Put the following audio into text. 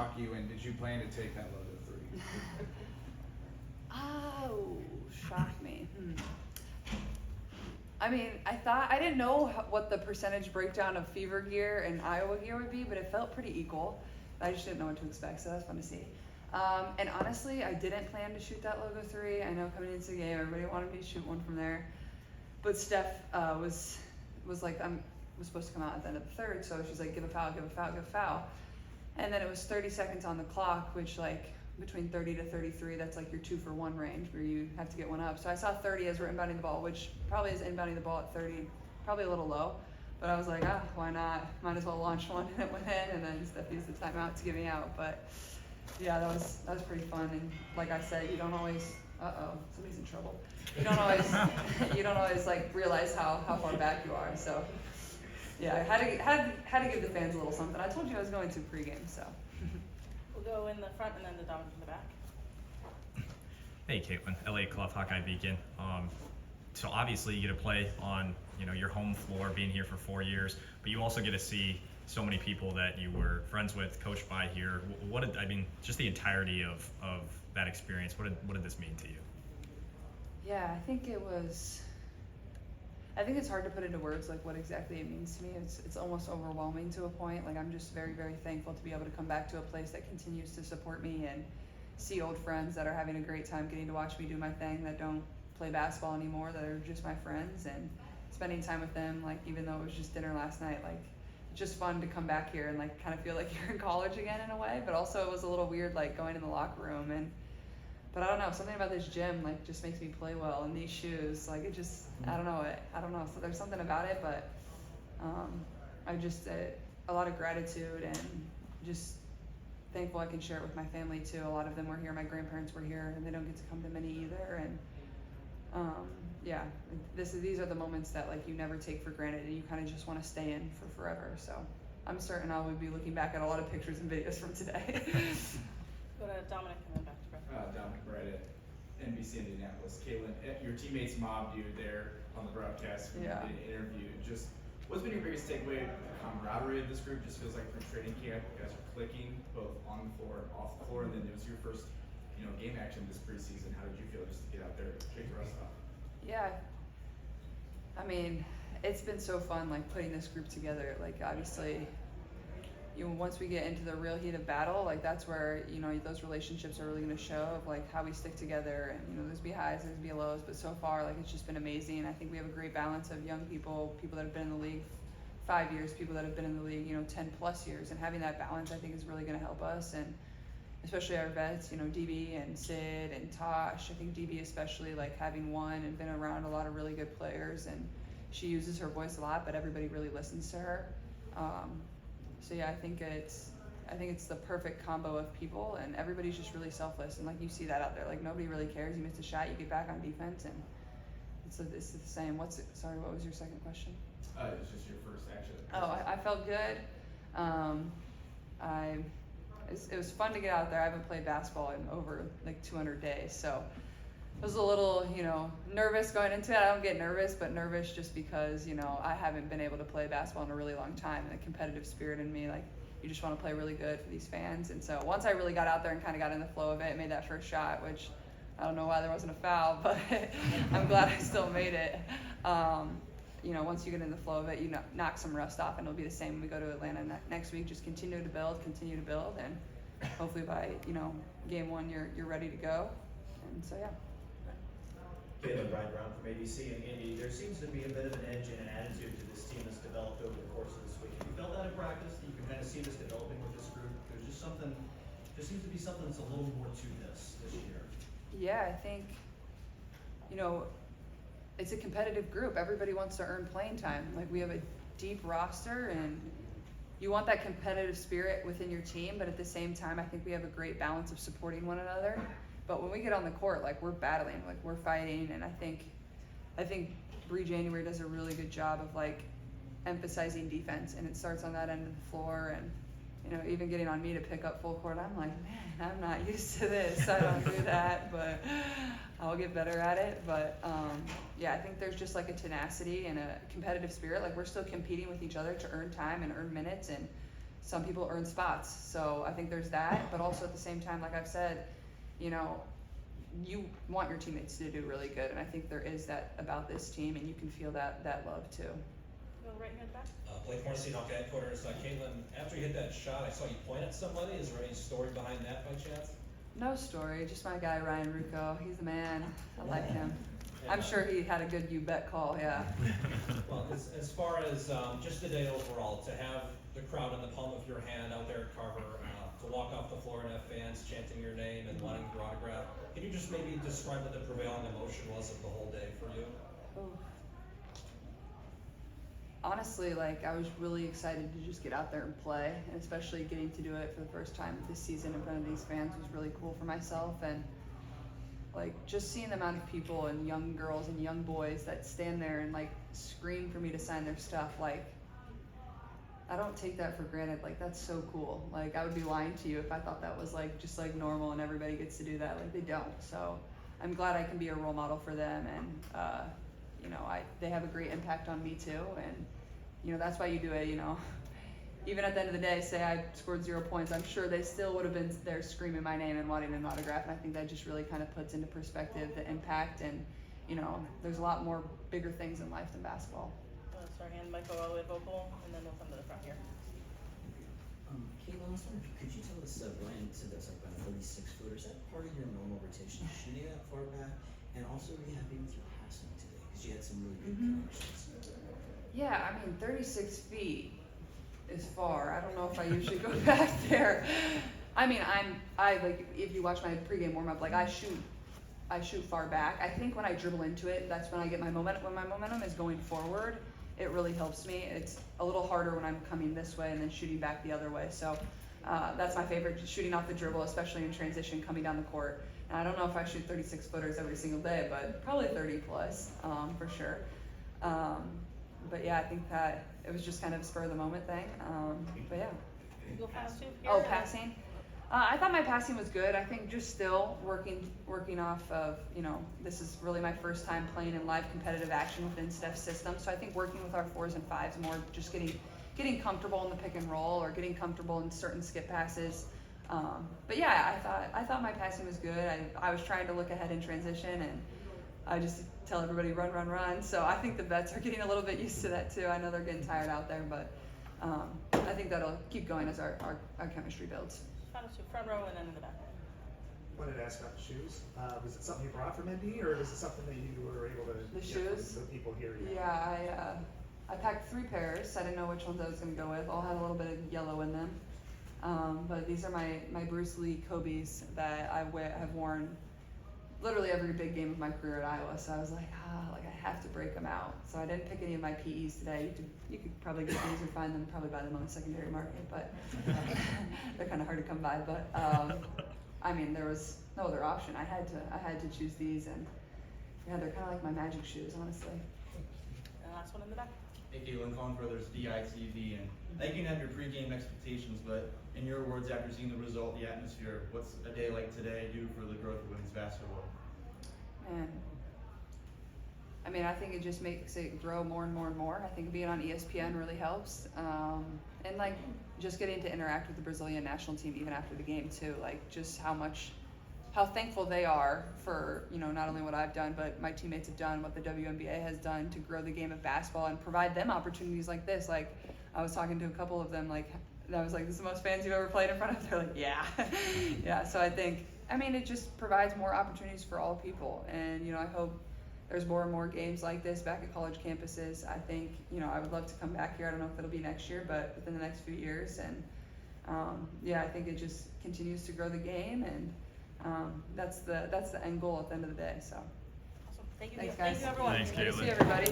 shock you, and did you plan to take that logo 3? Oh, shocked me. I mean, I didn't know what the percentage breakdown of Fever gear and Iowa gear would be, but it felt pretty equal. I just didn't know what to expect, so that's fun to see. And honestly, I didn't plan to shoot that logo 3. I know coming into the game, everybody wanted me to shoot one from there, but Steph was like, was supposed to come out at the end of the third, so she's like, give a foul, give a foul, give a foul. And then it was 30 seconds on the clock, which like between 30 to 33, that's like your 2-for-1 range where you have to get one up. So I saw 30 as we're inbounding the ball, which probably is inbounding the ball at 30, probably a little low. But I was like, why not? Might as well launch one, and it went in, and then Steph used the timeout to get me out. But yeah, that was pretty fun. And like I said, you don't always, somebody's in trouble. You don't always like realize how far back you are. So yeah, I had to give the fans a little something. I told you I was going to pregame, so. We'll go in the front and then the Dominic in the back. Hey, Caitlin, LA Club Hawkeye Beacon. So obviously you get to play on your home floor, being here for 4 years, but you also get to see so many people that you were friends with, coached by here. Just the entirety of that experience. What did this mean to you? Yeah, I think it's hard to put into words like what exactly it means to me. It's almost overwhelming to a point. Like I'm just very, very thankful to be able to come back to a place that continues to support me and see old friends that are having a great time getting to watch me do my thing, that don't play basketball anymore, that are just my friends, and spending time with them. Like even though it was just dinner last night, like it's just fun to come back here and like kind of feel like you're in college again in a way. But also it was a little weird like going in the locker room but I don't know, something about this gym like just makes me play well, and these shoes, like it just, I don't know. So there's something about it, but I just a lot of gratitude and just thankful I can share it with my family too. A lot of them were here, my grandparents were here, and they don't get to come to many either. And yeah, these are the moments that like you never take for granted, and you kind of just want to stay in for forever. So I'm certain I will be looking back at a lot of pictures and videos from today. Go to Dominic and then back to Brett. Dominic Brett at NBC Indianapolis. Caitlin, your teammates mobbed you there on the broadcast when you did an interview. Just what's been your biggest takeaway? The camaraderie of this group just feels like from training camp, you guys are clicking both on the floor and off the floor, and then it was your first game action this preseason. How did you feel just to get out there and shake the rust off? Yeah, I mean, it's been so fun like putting this group together. Like obviously, once we get into the real heat of battle, like that's where those relationships are really going to show of like how we stick together. And there's be highs, there's be lows, but so far like it's just been amazing. I think we have a great balance of young people that have been in the league 5 years, people that have been in the league 10 plus years, and having that balance I think is really going to help us. And especially our vets, DB and Sid and Tosh. I think DB especially, like having won and been around a lot of really good players, and she uses her voice a lot, but everybody really listens to her. So yeah, I think it's the perfect combo of people, and everybody's just really selfless, and like you see that out there. Like nobody really cares. You miss a shot, you get back on defense, and it's the same. What was your second question? It was just your first action. I felt good. It was fun to get out there. I haven't played basketball in over like 200 days, so I was a little, nervous going into it. I don't get nervous, but nervous just because, I haven't been able to play basketball in a really long time, and the competitive spirit in me, like, you just want to play really good for these fans. And so once I really got out there and kind of got in the flow of it, made that first shot, which I don't know why there wasn't a foul, but I'm glad I still made it. Once you get in the flow of it, you knock some rust off, and it'll be the same when we go to Atlanta next week. Just continue to build, and hopefully by, game 1, you're ready to go. And so, yeah. Caleb Ryan Brown from ABC and Indy. There seems to be a bit of an edge and an attitude to this team that's developed over the course of this week. Have you felt that in practice? That you can kind of see this developing with this group? There seems to be something that's a little more to this year. Yeah, I think, it's a competitive group. Everybody wants to earn playing time. Like we have a deep roster, and you want that competitive spirit within your team, but at the same time, I think we have a great balance of supporting one another. But when we get on the court, like we're battling, like we're fighting, and I think Bree January does a really good job of like emphasizing defense, and it starts on that end of the floor, and even getting on me to pick up full court. I'm like, man, I'm not used to this. I don't do that, but I'll get better at it. But yeah, I think there's just like a tenacity and a competitive spirit. Like we're still competing with each other to earn time and earn minutes, and some people earn spots. So I think there's that, but also at the same time, like I've said, you know, you want your teammates to do really good, and I think there is that about this team, and you can feel that love too. Go right here in the back. Blake Morrissey, Hawkeye headquarters. Caitlin, after you hit that shot, I saw you point at somebody. Is there any story behind that by chance? No story, just my guy Ryan Rucco. He's the man. I like him. I'm sure he had a good you bet call, yeah. Well, as far as just the day overall, to have the crowd in the palm of your hand out there at Carver, to walk off the floor and have fans chanting your name and wanting your autograph, can you just maybe describe what the prevailing emotion was of the whole day for you? Ooh. Honestly, like, I was really excited to just get out there and play, and especially getting to do it for the first time this season in front of these fans was really cool for myself. And like, just seeing the amount of people and young girls and young boys that stand there and like scream for me to sign their stuff, like, I don't take that for granted. Like, that's so cool. Like, I would be lying to you if I thought that was like just like normal and everybody gets to do that. Like, they don't. So I'm glad I can be a role model for them, and you know, they have a great impact on me too, and you know, that's why you do it. You know, even at the end of the day, say I scored 0 points, I'm sure they still would have been there screaming my name and wanting an autograph, and I think that just really kind of puts into perspective the impact. And you know, there's a lot more bigger things in life than basketball. Start hand mic all the way to vocal, and then we'll come to the front here. Caitlin, I was wondering, could you tell us, Brian said that's like about a 36-footer. Is that part of your normal rotation, shooting that far back? And also, were you happy with your passing today? Because you had some really good connections. Yeah, I mean, 36 feet is far. I don't know if I usually go back there. I mean, I like, if you watch my pregame warm-up, like, I shoot far back. I think when I dribble into it, that's when I get my momentum. When my momentum is going forward, it really helps me. It's a little harder when I'm coming this way and then shooting back the other way. So that's my favorite, just shooting off the dribble, especially in transition, coming down the court. And I don't know if I shoot 36 footers every single day, but probably 30 plus, for sure. But yeah, I think that it was just kind of a spur of the moment thing. But yeah. You go fast too? Oh, passing. I thought my passing was good. I think just still working off of, you know, this is really my first time playing in live competitive action within Steph's system. So I think working with our 4s and 5s more, just getting comfortable in the pick and roll or getting comfortable in certain skip passes. But yeah, I thought my passing was good. I was trying to look ahead in transition, and I just tell everybody run, run, run. So I think the vets are getting a little bit used to that too. I know they're getting tired out there, but I think that'll keep going as our chemistry builds. Front row and then in the back. Wanted to ask about the shoes. Was it something you brought from Indy, or was it something that you were able to The get shoes? from the people here? Yeah, I packed 3 pairs. I didn't know which ones I was going to go with. All had a little bit of yellow in them. But these are my Bruce Lee Kobe's that I have worn literally every big game of my career at Iowa. So I was like, I have to break them out. So I didn't pick any of my PEs today. You could probably get these or find them, probably buy them on the secondary market, but they're kind of hard to come by. But I mean, there was no other option. I had to choose these, and yeah, they're kind of like my magic shoes, honestly. And last one in the back. Hey Caitlin, Colin Brothers, DITV, and I think you can have your pregame expectations, but in your words, after seeing the result, the atmosphere, what's a day like today do for the growth of women's basketball? Man, I mean, I think it just makes it grow more and more and more. I think being on ESPN really helps, and like just getting to interact with the Brazilian national team even after the game too. Like just how thankful they are for, you know, not only what I've done, but my teammates have done, what the WNBA has done to grow the game of basketball and provide them opportunities like this. Like I was talking to a couple of them, like I was like, "This is the most fans you've ever played in front of?" They're like, "Yeah." Yeah. So I think, I mean, it just provides more opportunities for all people, and you know, I hope there's more and more games like this back at college campuses. I think, you know, I would love to come back here. I don't know if it'll be next year, but within the next few years. And yeah, I think it just continues to grow the game, and that's the end goal at the end of the day. So Awesome. Thank you. thanks, Thank guys. you, everyone. Thanks, Good to Caitlin. see everybody.